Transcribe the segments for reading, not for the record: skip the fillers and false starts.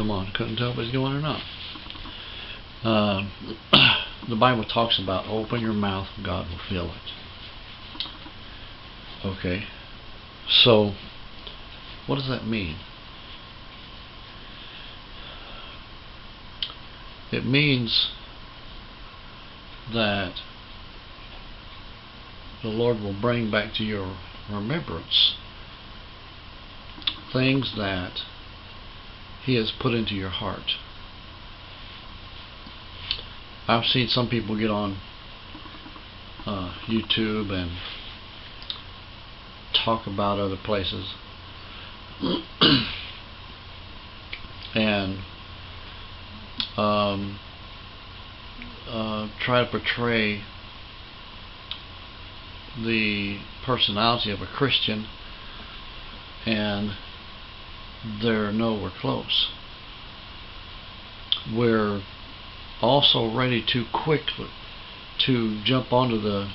come on. Couldn't tell if it's going or not. The Bible talks about open your mouth, God will fill it. Okay. So, what does that mean? It means that the Lord will bring back to your remembrance things that He has put into your heart. I've seen some people get on YouTube and talk about other places and try to portray the personality of a Christian, and they're nowhere close. We're also ready too quickly to jump onto the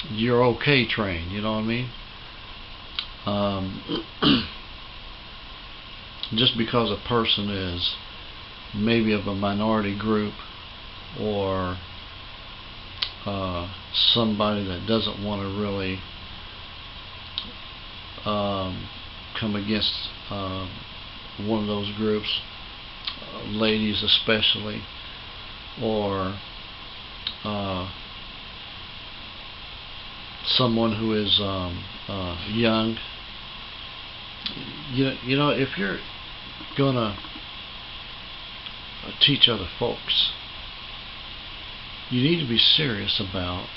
"you're okay" train, you know what I mean? Just because a person is maybe of a minority group, or somebody that doesn't want to really come against one of those groups, ladies especially, or someone who is young. You know, if you're gonna teach other folks, you need to be serious about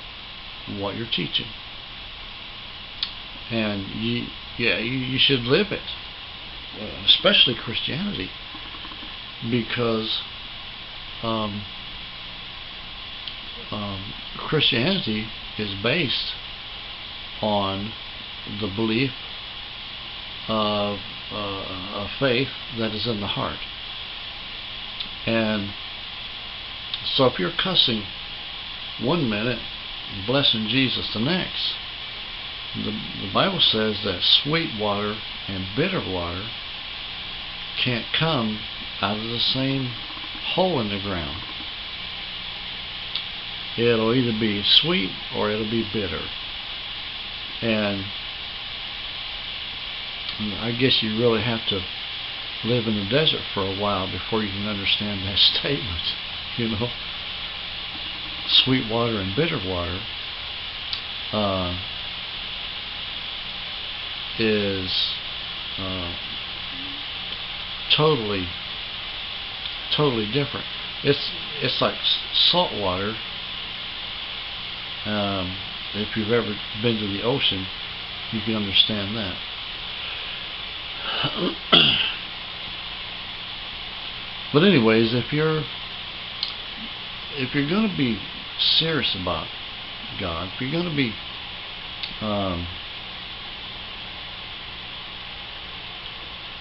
what you're teaching, and you should live it, especially Christianity, because Christianity is based on the belief of a faith that is in the heart. And so if you're cussing one minute and blessing Jesus the next, the Bible says that sweet water and bitter water can't come out of the same hole in the ground. It'll either be sweet or it'll be bitter. And I guess you really have to live in the desert for a while before you can understand that statement. You know, sweet water and bitter water is totally different. It's like salt water. If you've ever been to the ocean, you can understand that. But anyways, if you're going to be serious about God, if you're going to be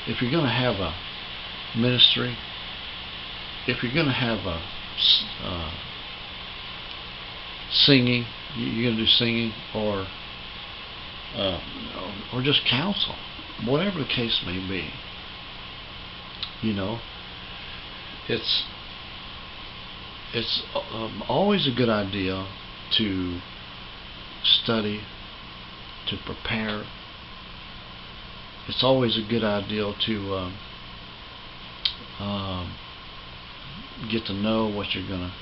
if you're going to have a ministry, if you're going to have a singing, you're going to do singing, or just counsel, whatever the case may be. You know, it's always a good idea to study, to prepare. It's always a good idea to get to know what you're going to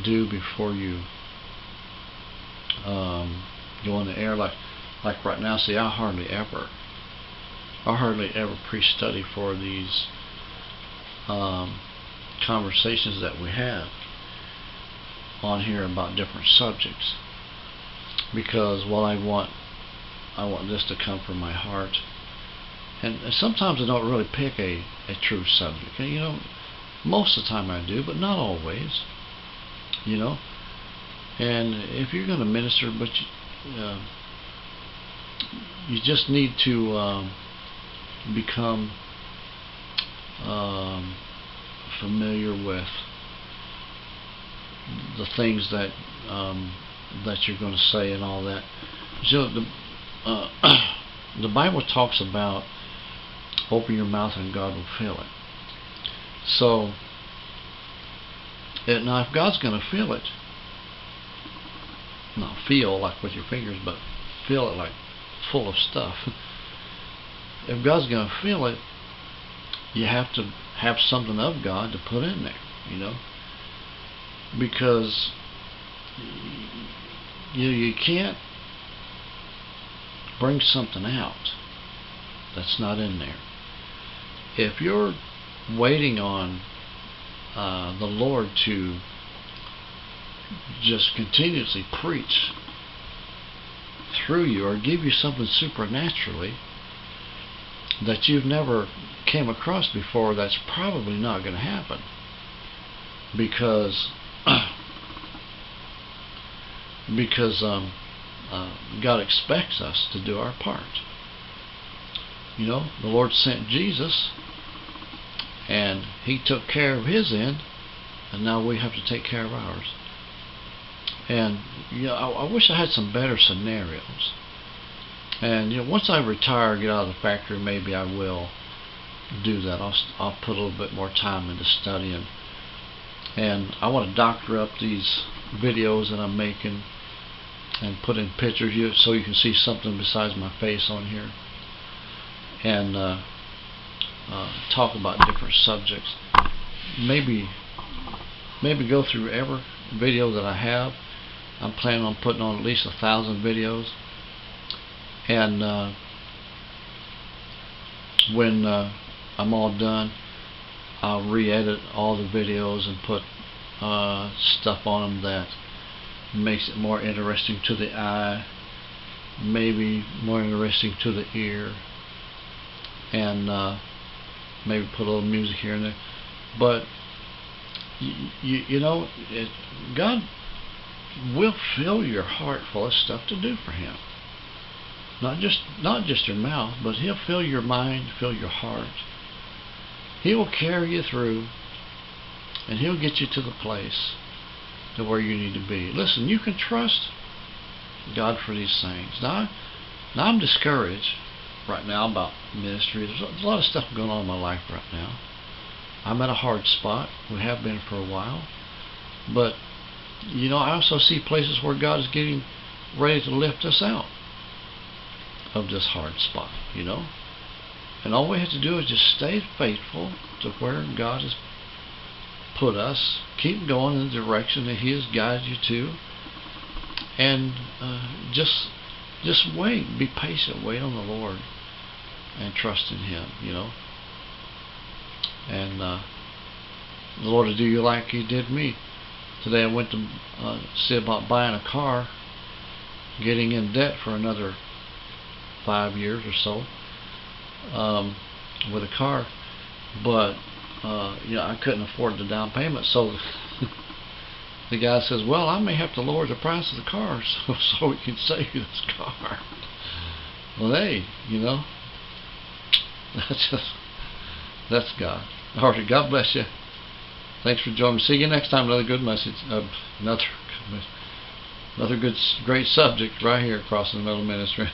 do before you go on the air. Like right now, see, I hardly ever pre-study for these conversations that we have on here about different subjects, because I want this to come from my heart, and sometimes I don't really pick a true subject. You know, most of the time I do, but not always. You know, and if you're going to minister, but you just need to become familiar with the things that you're going to say and all that. So the Bible talks about Open your mouth and God will fill it. So, now if God's going to fill it, not feel like with your fingers, but fill it like full of stuff. If God's going to fill it, you have to have something of God to put in there, you know, because you can't bring something out that's not in there. If you're waiting on the Lord to just continuously preach through you or give you something supernaturally that you've never came across before, that's probably not going to happen, because God expects us to do our part. You know, the Lord sent Jesus and He took care of His end, and now we have to take care of ours. And you know, I wish I had some better scenarios. And you know, once I retire, get out of the factory, maybe I will do that. I'll put a little bit more time into studying, and I want to doctor up these videos that I'm making and put in pictures so you can see something besides my face on here, and talk about different subjects. Maybe go through every video that I have. I'm planning on putting on at least 1,000 videos, and when I'm all done, I'll re-edit all the videos and put stuff on them that makes it more interesting to the eye, maybe more interesting to the ear, and maybe put a little music here and there. But you know, God will fill your heart full of stuff to do for Him. Not just your mouth, but He'll fill your mind, fill your heart. He will carry you through, and He'll get you to the place to where you need to be. Listen, you can trust God for these things. Now I'm discouraged right now about ministry. There's a lot of stuff going on in my life right now. I'm at a hard spot. We have been for a while. But, you know, I also see places where God is getting ready to lift us out of this hard spot, you know. And all we have to do is just stay faithful to where God has put us. Keep going in the direction that He has guided you to. And just wait. Be patient. Wait on the Lord. And trust in Him, you know. And the Lord will do you like He did me. Today I went to see about buying a car, getting in debt for another 5 years or so with a car, but you know, I couldn't afford the down payment, so the guy says, well, I may have to lower the price of the car so we can save you this car. Well, hey, you know, that's God. All right, God bless you. Thanks for joining me. See you next time. Another good message. Another great subject right here across the middle ministry.